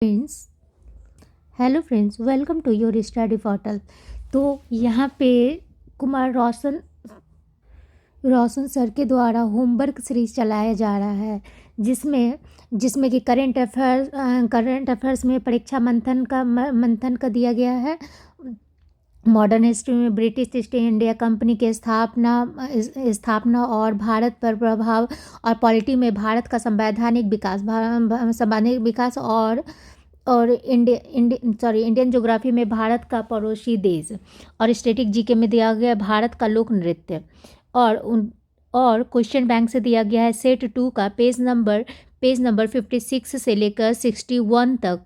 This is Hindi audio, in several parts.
Friends hello friends, welcome to your study portal. तो यहाँ पे कुमार रोशन सर के द्वारा होमवर्क सीरीज चलाया जा रहा है, जिसमें जिसमें कि करंट अफेयर्स में परीक्षा मंथन का दिया गया है। मॉडर्न हिस्ट्री में ब्रिटिश ईस्ट इंडिया कंपनी की स्थापना और भारत पर प्रभाव, और पॉलिटी में भारत का संवैधानिक विकास और इंडियन ज्योग्राफी में भारत का पड़ोसी देश, और स्टैटिक जीके में दिया गया भारत का लोक नृत्य, और क्वेश्चन बैंक से दिया गया है सेट 2 का पेज नंबर 56 से लेकर 61 तक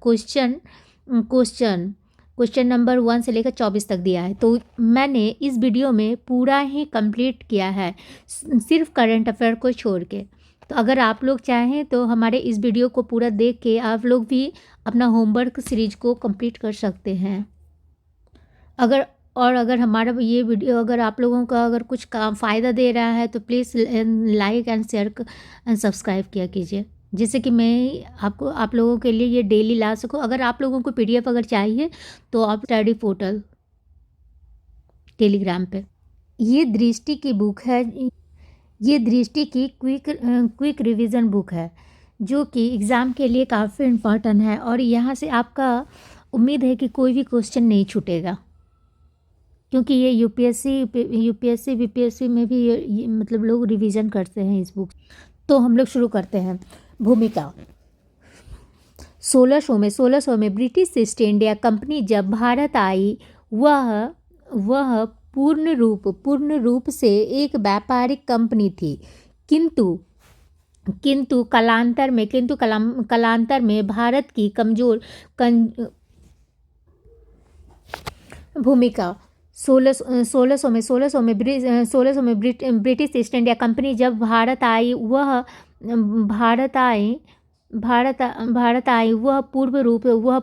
क्वेश्चन नंबर 1 से लेकर 24 तक दिया है। तो मैंने इस वीडियो में पूरा ही कंप्लीट किया है, सिर्फ करंट अफेयर को छोड़ के। तो अगर आप लोग चाहें तो हमारे इस वीडियो को पूरा देख के आप लोग भी अपना होमवर्क सीरीज को कंप्लीट कर सकते हैं। अगर हमारा ये वीडियो अगर आप लोगों का अगर कुछ काम फ़ायदा दे रहा है तो please like and share and subscribe किया कीजिए, जिससे कि मैं आप लोगों के लिए ये डेली ला सकूं। अगर आप लोगों को पीडीएफ अगर चाहिए तो आप स्टडी पोर्टल टेलीग्राम पे, ये दृष्टि की बुक है, ये दृष्टि की क्विक रिवीजन बुक है, जो कि एग्ज़ाम के लिए काफ़ी इम्पोर्टेंट है। और यहाँ से आपका उम्मीद है कि कोई भी क्वेश्चन नहीं छूटेगा, क्योंकि ये यूपीएससी बीपीएससी में भी ये मतलब लोग रिवीजन करते हैं इस बुक। तो हम लोग शुरू करते हैं। भूमिका। 1600 में ब्रिटिश ईस्ट इंडिया कंपनी जब भारत आई, वह पूर्ण रूप से एक व्यापारिक कंपनी थी, किंतु कालांतर में भारत की भूमिका। 1600 में ब्रिटिश ईस्ट इंडिया कंपनी जब भारत आई, वह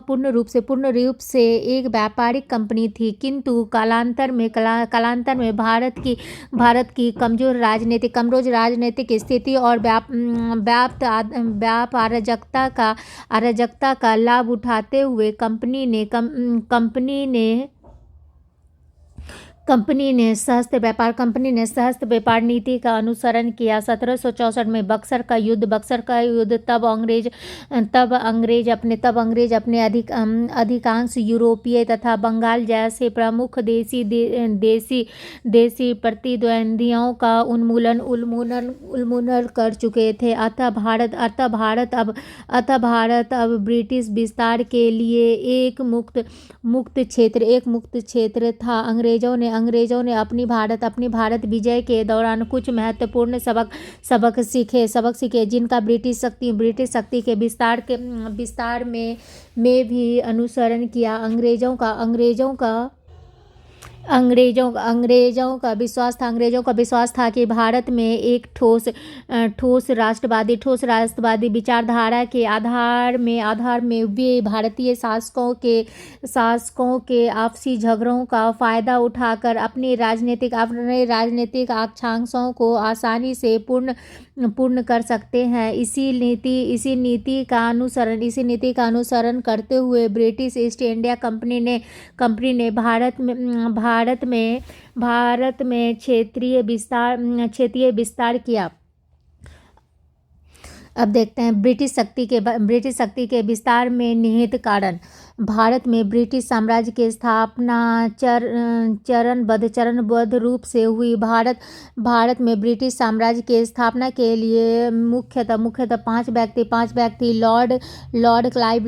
पूर्ण रूप से एक व्यापारिक कंपनी थी, किंतु कालांतर में भारत की कमजोर राजनीतिक स्थिति और व्यापक अराजकता का लाभ उठाते हुए कंपनी ने सहस्त्र व्यापार नीति का अनुसरण किया। 1764 में बक्सर का युद्ध तब अंग्रेज अपने अधिकांश यूरोपीय तथा बंगाल जैसे प्रमुख देसी प्रतिद्वंदियों का उन्मूलन कर चुके थे। अतः भारत अब ब्रिटिश विस्तार के लिए एक मुक्त क्षेत्र था। अंग्रेजों ने अपनी भारत विजय के दौरान कुछ महत्वपूर्ण सबक सीखे, जिनका ब्रिटिश शक्ति के विस्तार में भी अनुसरण किया। अंग्रेजों का विश्वास था कि भारत में एक ठोस राष्ट्रवादी विचारधारा के आधार में वे भारतीय शासकों के आपसी झगड़ों का फायदा उठाकर अपने राजनीतिक आकांक्षाओं को आसानी से पूर्ण कर सकते हैं। इसी नीति का अनुसरण करते हुए ब्रिटिश ईस्ट इंडिया कंपनी ने भारत में क्षेत्रीय विस्तार किया। अब देखते हैं ब्रिटिश शक्ति के विस्तार में निहित कारण। भारत में ब्रिटिश साम्राज्य की स्थापना चरणबद्ध रूप से हुई। भारत में ब्रिटिश साम्राज्य की स्थापना के लिए मुख्यतः पांच व्यक्ति Lord Clive,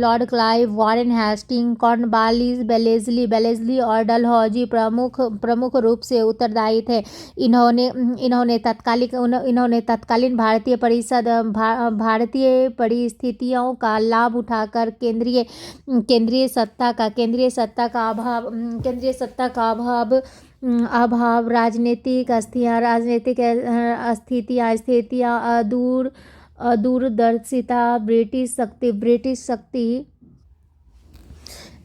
Warren Hasting, Cornwallis, Wellesley और डलहौजी प्रमुख रूप से उत्तरदायी थे। इन्होंने तत्कालीन भारतीय परिस्थितियों का लाभ उठाकर केंद्रीय सत्ता का अभाव, राजनीतिक अस्थितियां, अदूरदर्शिता, ब्रिटिश शक्ति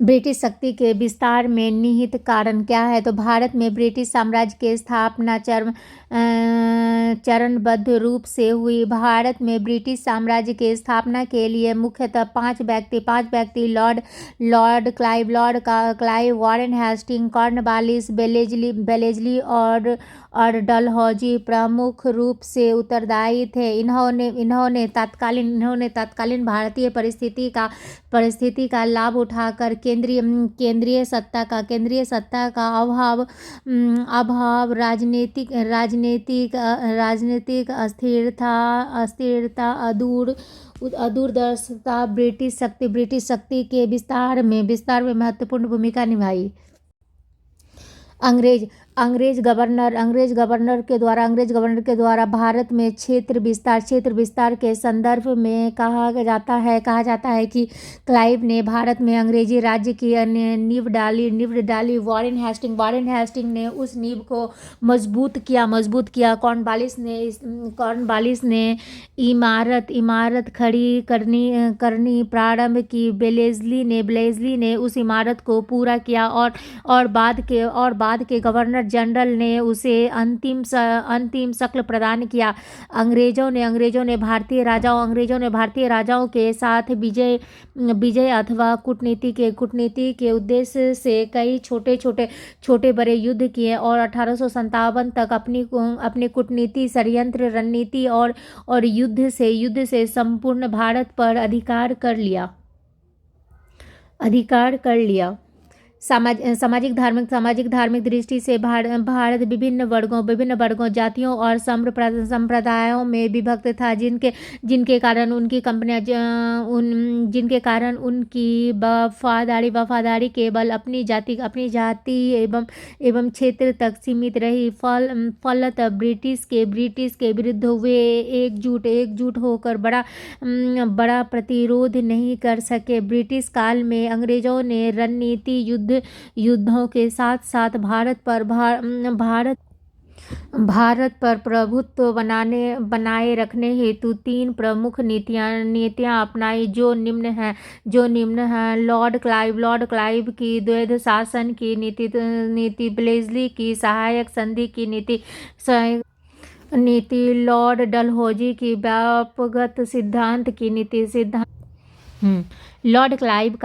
ब्रिटिश शक्ति के विस्तार में निहित कारण क्या है? तो भारत में ब्रिटिश साम्राज्य की स्थापना चरणबद्ध रूप से हुई। भारत में ब्रिटिश साम्राज्य की स्थापना के लिए मुख्यतः पांच व्यक्ति Lord Clive, Warren Hasting, Cornwallis, Wellesley और डलहौजी प्रमुख रूप से उत्तरदायी थे। इन्होंने तत्कालीन भारतीय परिस्थिति का लाभ उठाकर केंद्रीय सत्ता का अभाव, राजनीतिक अस्थिरता, अदूरदर्शिता ब्रिटिश शक्ति के विस्तार में महत्वपूर्ण भूमिका निभाई। अंग्रेज गवर्नर के द्वारा भारत में क्षेत्र विस्तार के संदर्भ में कहा जाता है कि क्लाइव ने भारत में अंग्रेजी राज्य की नींव डाली। वॉरेन हेस्टिंग ने उस नींव को मजबूत किया। कॉर्नवालिस ने इमारत खड़ी करनी प्रारंभ की। बेलेस्ली ने उस इमारत को पूरा किया और बाद के गवर्नर जनरल ने उसे अंतिम शक्ल प्रदान किया। अंग्रेजों ने भारतीय राजाओं के साथ विजय अथवा कूटनीति के उद्देश्य से कई छोटे बड़े युद्ध किए और 1857 तक अपनी कूटनीति, षड्यंत्र, रणनीति और युद्ध से संपूर्ण भारत पर अधिकार कर लिया। सामाजिक धार्मिक दृष्टि से भारत विभिन्न वर्गों, जातियों और संप्रदायों में विभक्त था, जिनके कारण उनकी वफादारी केवल अपनी जाति एवं क्षेत्र तक सीमित रही। फलतः ब्रिटिश के विरुद्ध वे एकजुट होकर बड़ा प्रतिरोध नहीं कर सके। ब्रिटिश काल में अंग्रेजों ने रणनीति युद्धों के साथ भारत पर प्रभुत्व बनाए रखने हेतु तीन प्रमुख नीतियां अपनाई, जो निम्न हैं। लॉर्ड क्लाइव की द्वैध शासन की नीति, बेलेस्ली की सहायक संधि की नीति, लॉर्ड डलहौजी की व्यापकता सिद्धांत की नीति। लॉर्ड क्लाइव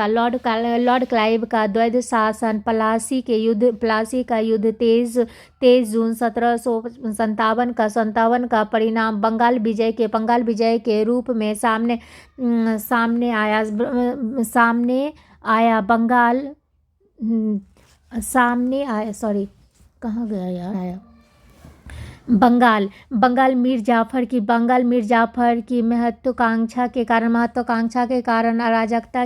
का द्वैध शासन, प्लासी का युद्ध 23 जून 1757 का परिणाम बंगाल विजय के रूप में सामने आया। बंगाल मीर जाफर की महत्वाकांक्षा के कारण अराजकता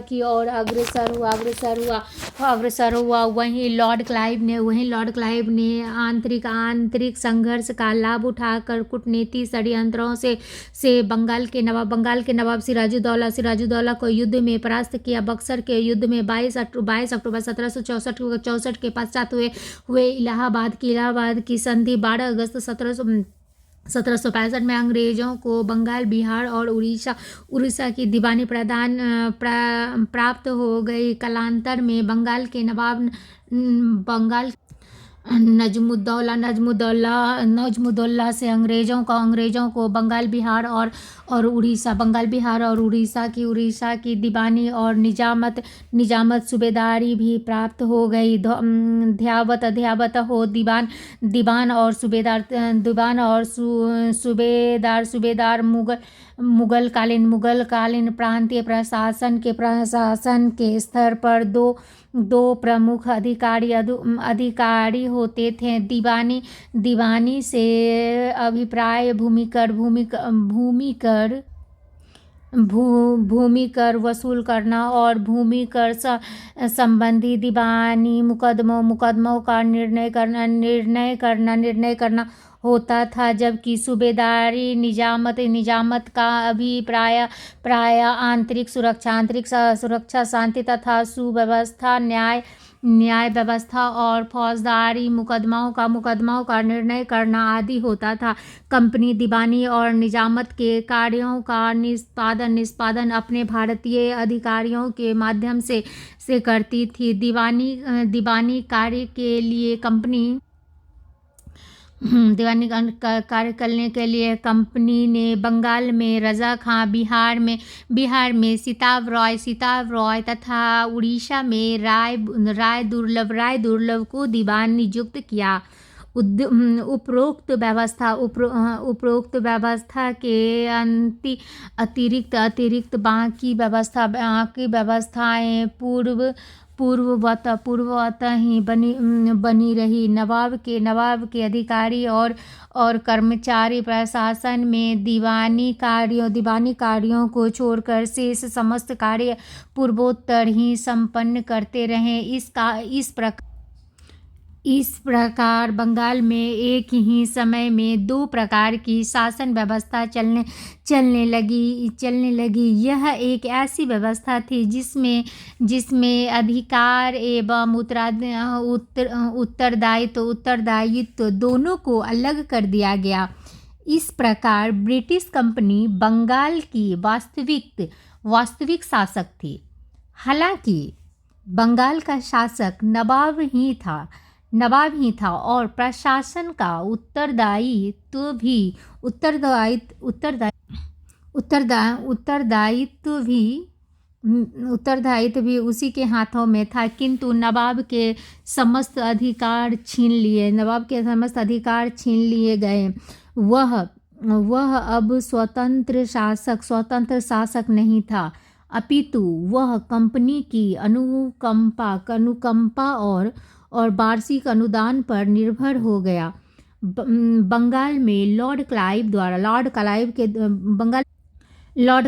की ओर अग्रसर हुआ। वहीं लॉर्ड क्लाइव ने आंतरिक संघर्ष का लाभ उठाकर कूटनीति षड्यंत्रों से बंगाल के नवाब सिराजुद्दौला को युद्ध में परास्त किया। बक्सर के युद्ध में 22 अक्टूबर 1764 के पश्चात हुए इलाहाबाद की संधि 12 अगस्त 1765 में अंग्रेजों को बंगाल, बिहार और उड़ीसा की दीवानी प्राप्त हो गई। कालांतर में बंगाल के नवाब नजमुद्दौला से अंग्रेजों को बंगाल, बिहार और उड़ीसा की दीवानी और निजामत सूबेदारी भी प्राप्त हो गई। ध्यावत हो दीवान और सूबेदार मुगलकालीन प्रांतीय प्रशासन के स्तर पर दो प्रमुख अधिकारी होते थे। दीवानी से अभिप्राय भूमि कर वसूल करना और भूमि कर संबंधी दीवानी मुकदमों का निर्णय करना होता था, जबकि सूबेदारी निजामत का अभिप्राय प्राय आंतरिक सुरक्षा, शांति तथा सुव्यवस्था, न्याय व्यवस्था और फौजदारी मुकदमाओं का निर्णय करना आदि होता था। कंपनी दीवानी और निजामत के कार्यों का निष्पादन अपने भारतीय अधिकारियों के माध्यम से करती थी। दीवानी कार्य के लिए कार्य करने के लिए कंपनी ने बंगाल में रजा खां, बिहार में सिताव रॉय तथा उड़ीसा में राय दुर्लभ को दीवान नियुक्त किया। उपरोक्त व्यवस्था के अतिरिक्त बाकी व्यवस्थाएं पूर्ववत ही बनी रही। नवाब के अधिकारी और कर्मचारी प्रशासन में दीवानी कार्यों को छोड़कर शेष समस्त कार्य पूर्वोत्तर ही संपन्न करते रहे। इस प्रकार बंगाल में एक ही समय में दो प्रकार की शासन व्यवस्था चलने लगी। यह एक ऐसी व्यवस्था थी जिसमें अधिकार एवं उत्तरदायित्व दोनों को अलग कर दिया गया। इस प्रकार ब्रिटिश कंपनी बंगाल की वास्तविक शासक थी। हालांकि बंगाल का शासक नवाब ही था और प्रशासन का उत्तरदायित्व भी उसी के हाथों में था, किंतु नवाब के समस्त अधिकार छीन लिए गए। वह अब स्वतंत्र शासक नहीं था, अपितु वह कंपनी की अनुकंपा और वार्षिक अनुदान पर निर्भर हो गया। बंगाल में लॉर्ड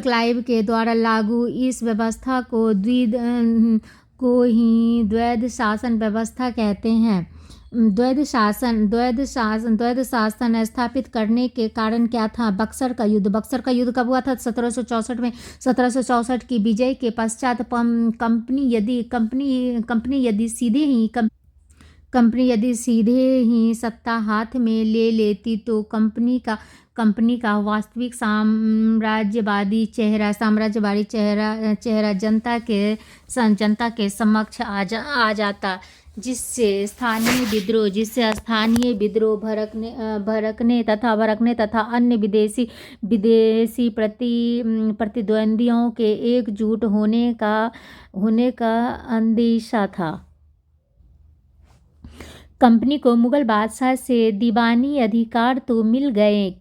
क्लाइव के द्वारा लागू इस व्यवस्था को ही द्वैध शासन व्यवस्था कहते हैं। द्वैध शासन स्थापित करने के कारण क्या था? बक्सर का युद्ध कब हुआ था? 1764 में। 1764 की विजय के पश्चात कंपनी यदि सीधे ही सत्ता हाथ में ले लेती तो कंपनी का वास्तविक साम्राज्यवादी चेहरा जनता के समक्ष आ जाता, जिससे स्थानीय विद्रोह भड़कने तथा अन्य विदेशी प्रतिद्वंदियों के एकजुट होने का अंदेशा था। कंपनी को मुगल बादशाह से दीवानी अधिकार तो मिल गए,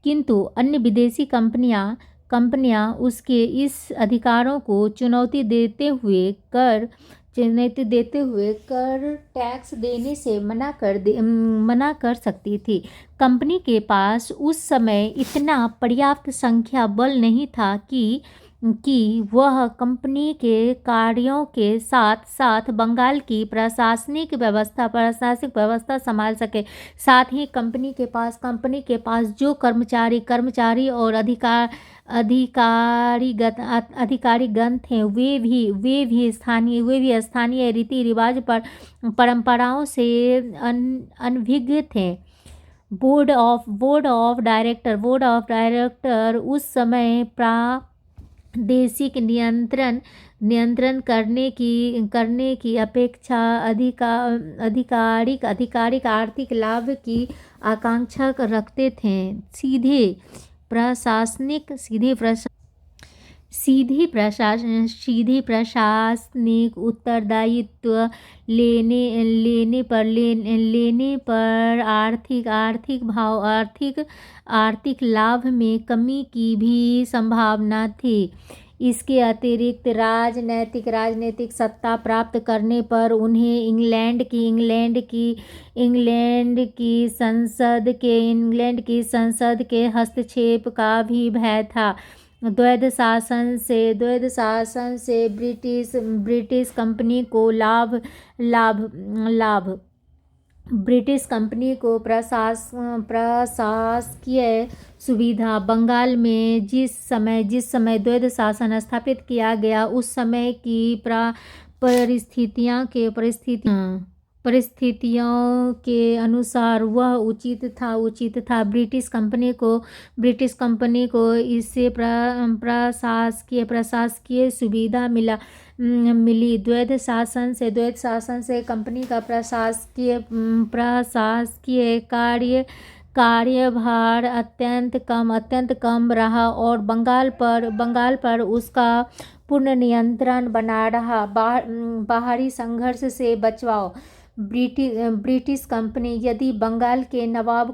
किंतु अन्य विदेशी कंपनियां उसके इस अधिकारों को चुनौती देते हुए कर टैक्स देने से मना कर सकती थी। कंपनी के पास उस समय इतना पर्याप्त संख्या बल नहीं था कि वह कंपनी के कार्यों के साथ साथ बंगाल की प्रशासनिक व्यवस्था संभाल सके। साथ ही कंपनी के पास जो कर्मचारी और अधिकारीगण थे वे भी स्थानीय रीति रिवाज पर परंपराओं से अनभिज्ञ थे। बोर्ड ऑफ डायरेक्टर उस समय प्रादेशिक नियंत्रण करने की अपेक्षा आधिकारिक आर्थिक लाभ की आकांक्षा रखते थे। सीधे प्रशासनिक उत्तरदायित्व लेने पर आर्थिक लाभ में कमी की भी संभावना थी। इसके अतिरिक्त राजनीतिक सत्ता प्राप्त करने पर उन्हें इंग्लैंड की संसद के हस्तक्षेप का भी भय था। द्वैध शासन से ब्रिटिश कंपनी को लाभ ब्रिटिश कंपनी को प्रशासकीय सुविधा। बंगाल में जिस समय द्वैध शासन स्थापित किया गया उस समय की परिस्थितियों के अनुसार वह उचित था। ब्रिटिश कंपनी को इससे प्रशासकीय सुविधा मिली। द्वैध शासन से कंपनी का प्रशासकीय कार्यभार अत्यंत कम रहा और बंगाल पर उसका पूर्ण नियंत्रण बना रहा। बाहरी संघर्ष से बचाव। ब्रिटिश कंपनी यदि बंगाल के नवाब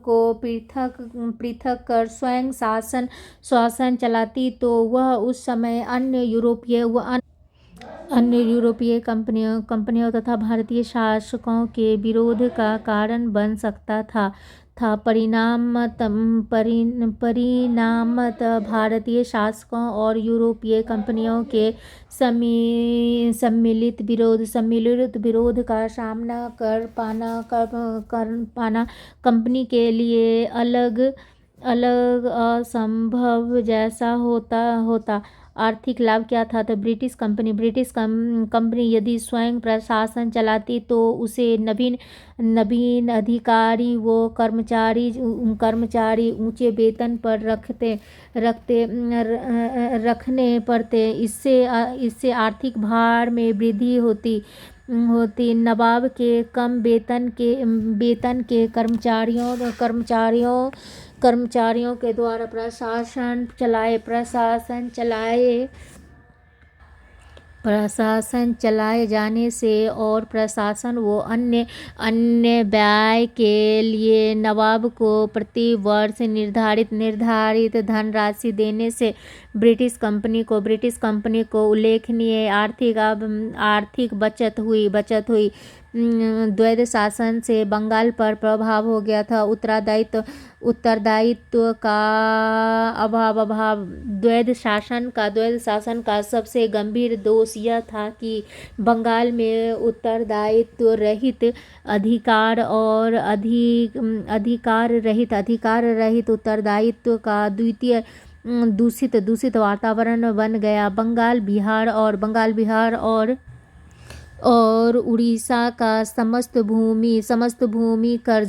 को पृथक कर स्वयं शासन चलाती तो वह उस समय अन्य यूरोपीय कंपनियों तथा भारतीय शासकों के विरोध का कारण बन सकता था। परिणामतः भारतीय शासकों और यूरोपीय कंपनियों के सम्मिलित विरोध का सामना कर पाना कंपनी के लिए अलग असंभव जैसा होता। आर्थिक लाभ क्या था? तो ब्रिटिश कंपनी यदि स्वयं प्रशासन चलाती तो उसे नवीन अधिकारी वो कर्मचारी ऊंचे वेतन पर रखने पड़ते। इससे आर्थिक भार में वृद्धि होती। नवाब के कम वेतन के कर्मचारियों के द्वारा प्रशासन चलाए जाने से और प्रशासन व अन्य व्यय के लिए नवाब को प्रति वर्ष निर्धारित धनराशि देने से ब्रिटिश कंपनी को उल्लेखनीय आर्थिक बचत हुई। द्वैध शासन से बंगाल पर प्रभाव हो गया था। उत्तरदायित्व का अभाव। द्वैध शासन का सबसे गंभीर दोष यह था कि बंगाल में उत्तरदायित्व रहित अधिकार रहित उत्तरदायित्व का दूषित वातावरण बन गया। बंगाल बिहार और उड़ीसा का समस्त भूमि कर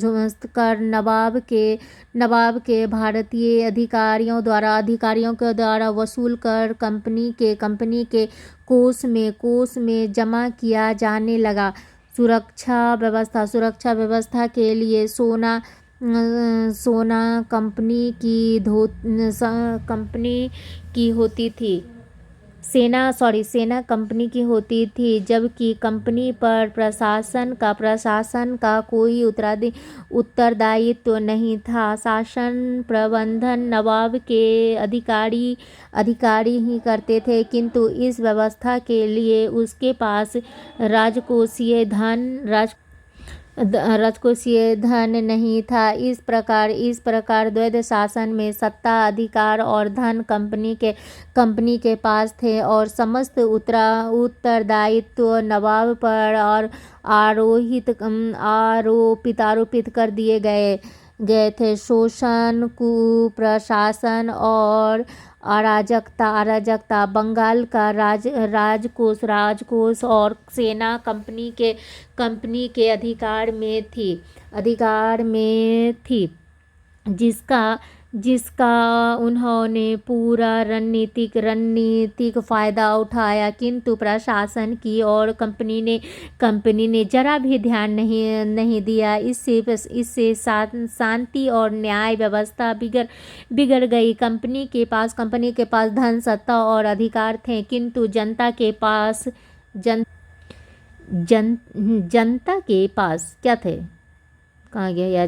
नवाब के भारतीय अधिकारियों के द्वारा वसूल कर कंपनी के कोष में जमा किया जाने लगा। सुरक्षा व्यवस्था के लिए सोना कंपनी की होती थी। सेना कंपनी की होती थी, जबकि कंपनी पर प्रशासन का कोई उत्तरदायित्व नहीं था। शासन प्रबंधन नवाब के अधिकारी ही करते थे, किंतु इस व्यवस्था के लिए उसके पास राजकोषीय धन नहीं था। इस प्रकार द्वैध शासन में सत्ता, अधिकार और धन कंपनी के पास थे और समस्त उत्तरदायित्व नवाब पर और आरोपित कर दिए गए थे। शोषण, कुप्रशासन और अराजकता बंगाल का राजकोष और सेना कंपनी के अधिकार में थी, जिसका उन्होंने पूरा रणनीतिक फायदा उठाया, किंतु प्रशासन की और कंपनी ने जरा भी ध्यान नहीं दिया। इससे शांति और न्याय व्यवस्था बिगड़ गई। कंपनी के पास धन, सत्ता और अधिकार थे, किंतु जनता के पास क्या थे? कहाँ गया यार?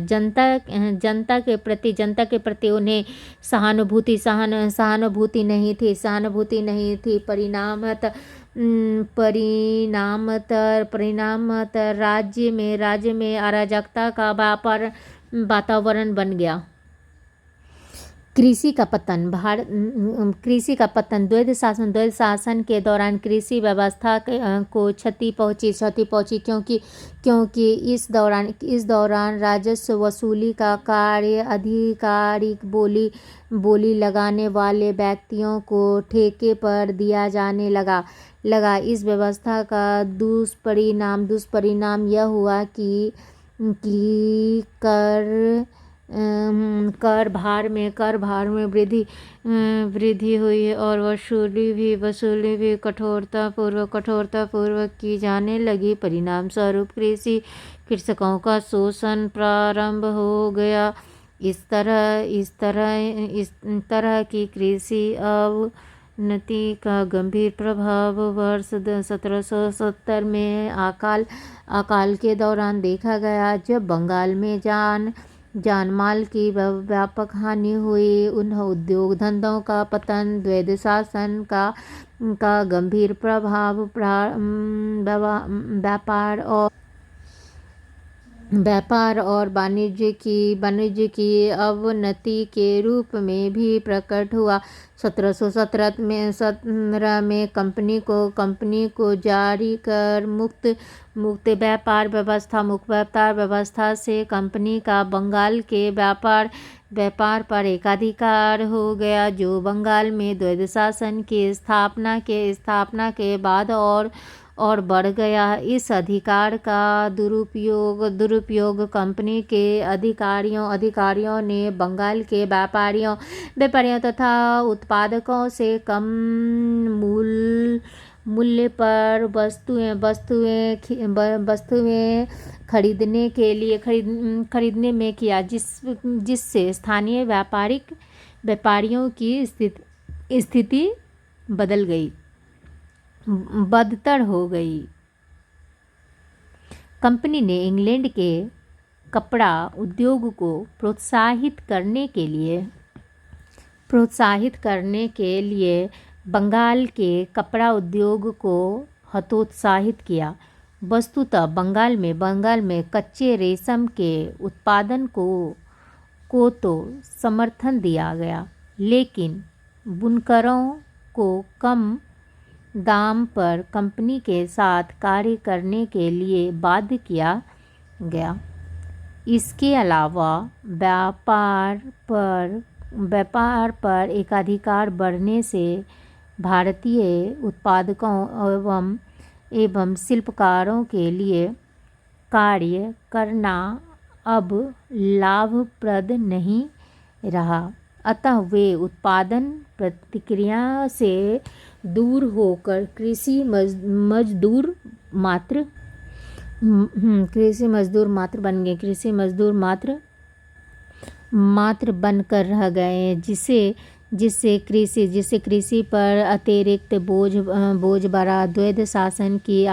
जनता के प्रति उन्हें सहानुभूति नहीं थी। परिणामतः राज्य में अराजकता का वातावरण बन गया। कृषि का पतन द्वैध शासन के दौरान कृषि व्यवस्था को क्षति पहुंची क्योंकि इस दौरान राजस्व वसूली का कार्य आधिकारिक बोली लगाने वाले व्यक्तियों को ठेके पर दिया जाने लगा। इस व्यवस्था का दुष्परिणाम यह हुआ कि कर भार में वृद्धि हुई और वसूली भी कठोरता पूर्वक की जाने लगी। परिणाम स्वरूप कृषकों का शोषण प्रारंभ हो गया। इस तरह की कृषि अवनति का गंभीर प्रभाव वर्ष 1770 में अकाल के दौरान देखा गया, जब बंगाल में जान माल की व्यापक हानि हुई। उन उद्योग धंधों का पतन, द्वैध शासन का गंभीर प्रभाव व्यापार और वाणिज्य की अवनति के रूप में भी प्रकट हुआ। 1717 में कंपनी को जारी कर मुक्त व्यापार व्यवस्था से कंपनी का बंगाल के व्यापार पर एकाधिकार हो गया, जो बंगाल में द्वैध शासन की स्थापना के बाद और बढ़ गया। इस अधिकार का दुरुपयोग कंपनी के अधिकारियों ने बंगाल के व्यापारियों तथा उत्पादकों से कम मूल्य पर वस्तुएं खरीदने में किया, जिससे स्थानीय व्यापारियों की स्थिति बदतर हो गई। कंपनी ने इंग्लैंड के कपड़ा उद्योग को प्रोत्साहित करने के लिए बंगाल के कपड़ा उद्योग को हतोत्साहित किया। वस्तुतः बंगाल में कच्चे रेशम के उत्पादन को तो समर्थन दिया गया, लेकिन बुनकरों को कम दाम पर कंपनी के साथ कार्य करने के लिए बाध्य किया गया। इसके अलावा व्यापार पर एकाधिकार बढ़ने से भारतीय उत्पादकों एवं शिल्पकारों के लिए कार्य करना अब लाभप्रद नहीं रहा, अतः वे उत्पादन प्रक्रिया से दूर होकर कृषि मजदूर मात्र बनकर रह गए, जिससे कृषि पर अतिरिक्त बोझ बढ़ा। द्वैध शासन की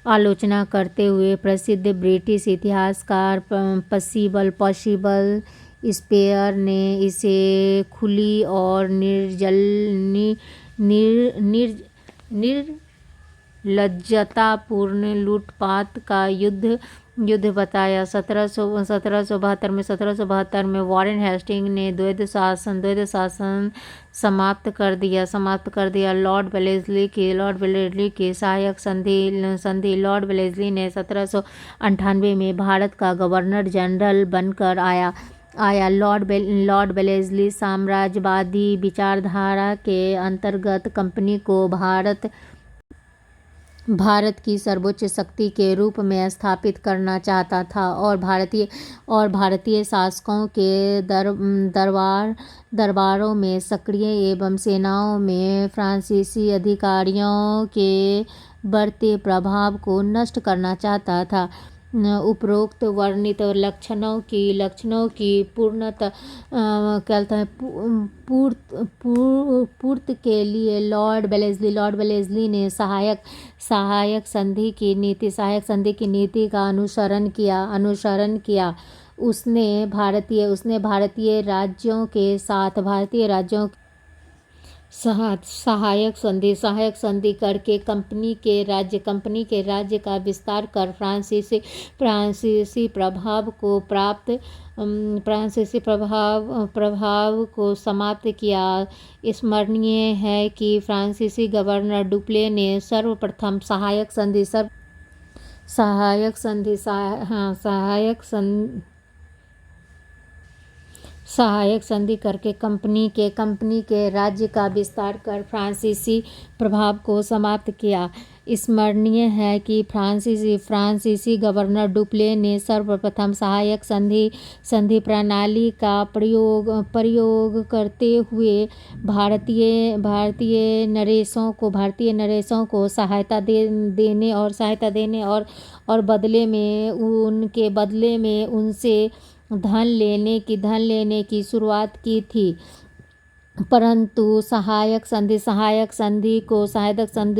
आलोचना करते हुए प्रसिद्ध ब्रिटिश इतिहासकार पर्सिबल स्पेयर ने इसे खुली और निर्लज्जतापूर्ण लूटपाट का युद्ध बताया। 1772 में वॉरेन हेस्टिंग ने द्वैध शासन समाप्त कर दिया। लॉर्ड वेलेस्ली की सहायक संधि लॉर्ड वेलेस्ली ने 1798 में भारत का गवर्नर जनरल बनकर आया। लॉर्ड वेलेस्ली साम्राज्यवादी विचारधारा के अंतर्गत कंपनी को भारत की सर्वोच्च शक्ति के रूप में स्थापित करना चाहता था और भारतीय शासकों के दरबारों में सक्रिय एवं सेनाओं में फ्रांसीसी अधिकारियों के बढ़ते प्रभाव को नष्ट करना चाहता था। उपरोक्त वर्णित लक्षणों की पूर्ति के लिए लॉर्ड वेलेस्ली ने सहायक संधि की नीति का अनुसरण किया। उसने भारतीय राज्यों सहायक संधि करके कंपनी के राज्य का विस्तार कर फ्रांसीसी प्रभाव को समाप्त किया। स्मरणीय है कि फ्रांसीसी गवर्नर डुप्ले ने सर्वप्रथम सहायक संधि करके कंपनी के राज्य का विस्तार कर फ्रांसीसी प्रभाव को समाप्त किया। स्मरणीय है कि फ्रांसीसी गवर्नर डुप्ले ने सर्वप्रथम सहायक संधि प्रणाली का प्रयोग करते हुए भारतीय नरेशों को सहायता देने और बदले में उनसे धन लेने की शुरुआत की थी, परंतु सहायक संधि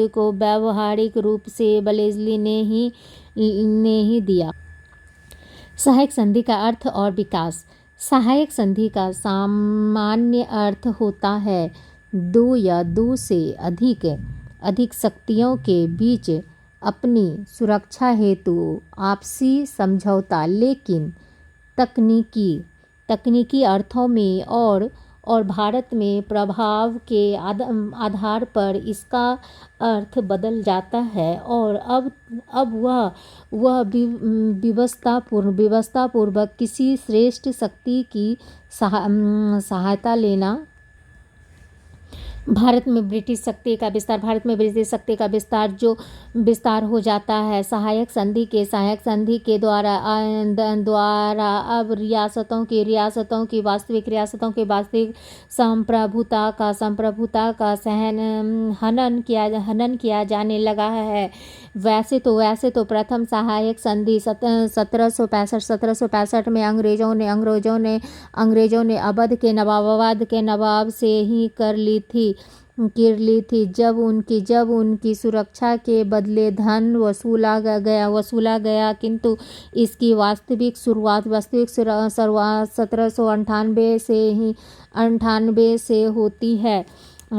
को व्यावहारिक रूप से ब्लेज़ली ने ही दिया। सहायक संधि का अर्थ और विकास। सहायक संधि का सामान्य अर्थ होता है दो या दो से अधिक शक्तियों के बीच अपनी सुरक्षा हेतु आपसी समझौता, लेकिन तकनीकी अर्थों में और भारत में प्रभाव के आधार पर इसका अर्थ बदल जाता है और अब वह व्यवस्थापूर्वक किसी श्रेष्ठ शक्ति की सहायता लेना। भारत में ब्रिटिश शक्ति का विस्तार हो जाता है। सहायक संधि के द्वारा अब रियासतों की वास्तविक संप्रभुता का हनन किया जाने लगा है। वैसे तो प्रथम सहायक संधि 1765 में अंग्रेजों ने अवध के नवाब से ही कर ली थी, जब उनकी सुरक्षा के बदले धन वसूला गया, किंतु इसकी वास्तविक शुरुआत 1798 से होती है।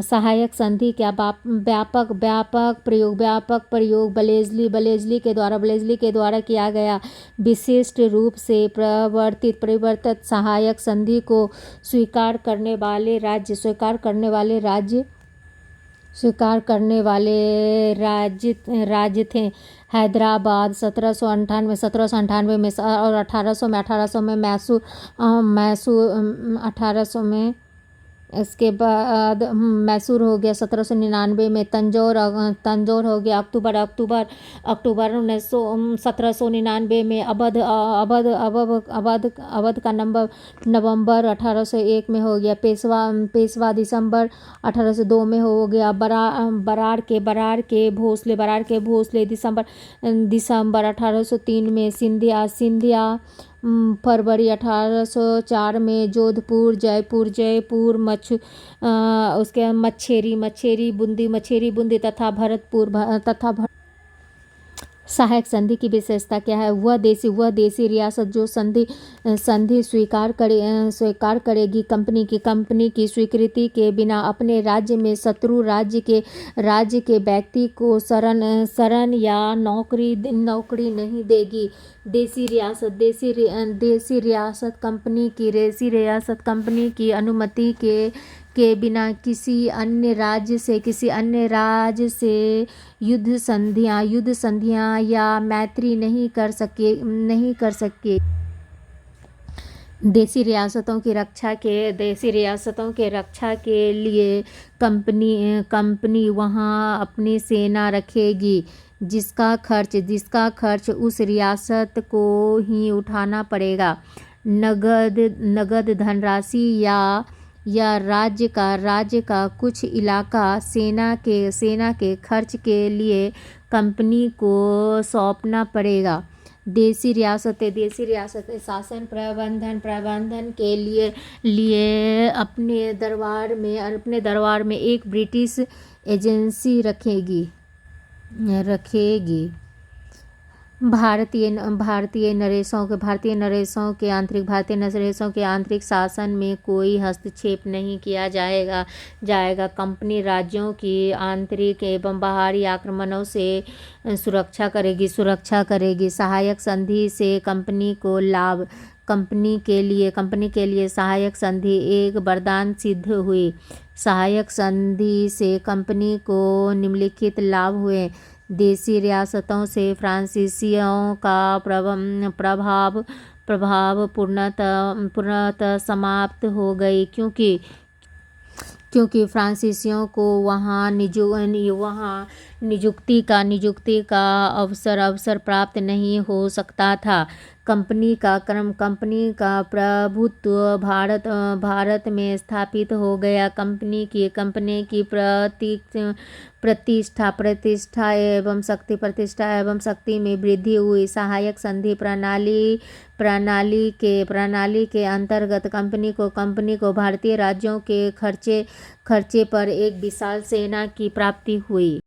सहायक संधि का व्यापक प्रयोग ब्लेज़ली के द्वारा किया गया। विशिष्ट रूप से परिवर्तित सहायक संधि को स्वीकार करने वाले राज्य थे हैदराबाद 1798 में और 1800 में मैसूर 1800 में, इसके बाद मैसूर हो गया 1799 में, तंजौर हो गया अक्टूबर 1799 में, अवध का नवंबर 1801 में हो गया, पेशवा दिसंबर 1802 में हो गया, बरार के भोसले दिसंबर 1803 में, सिंधिया फरवरी 1804 में, जोधपुर जयपुर उसके मच्छेरी बूंदी तथा भरतपुर सहायक संधि की विशेषता क्या है? वह देशी रियासत जो संधि स्वीकार करेगी कंपनी की स्वीकृति के बिना अपने राज्य में शत्रु राज्य के व्यक्ति को शरण या नौकरी नहीं देगी। देशी रियासत कंपनी की अनुमति के बिना किसी अन्य राज्य से युद्ध संधियां या मैत्री नहीं कर सके। देशी रियासतों की रक्षा के लिए कंपनी वहां अपनी सेना रखेगी, जिसका खर्च उस रियासत को ही उठाना पड़ेगा। नगद धनराशि या राज्य का कुछ इलाका सेना के खर्च के लिए कंपनी को सौंपना पड़ेगा। देशी रियासतें शासन प्रबंधन के लिए अपने दरबार में एक ब्रिटिश एजेंसी रखेगी। भारतीय नरेशों के आंतरिक शासन में कोई हस्तक्षेप नहीं किया जाएगा। कंपनी राज्यों की आंतरिक एवं बाहरी आक्रमणों से सुरक्षा करेगी। सहायक संधि से कंपनी के लिए सहायक संधि एक वरदान सिद्ध हुई। सहायक संधि से कंपनी को निम्नलिखित लाभ हुए। देशी रियासतों से फ्रांसीसियों का प्रभाव पूर्णतः समाप्त हो गई, क्योंकि फ्रांसीसियों को वहाँ नियुक्ति का अवसर प्राप्त नहीं हो सकता था। कंपनी का प्रभुत्व भारत में स्थापित हो गया। कंपनी की प्रतिष्ठा एवं शक्ति में वृद्धि हुई। सहायक संधि प्रणाली के अंतर्गत कंपनी को भारतीय राज्यों के खर्चे पर एक विशाल सेना की प्राप्ति हुई।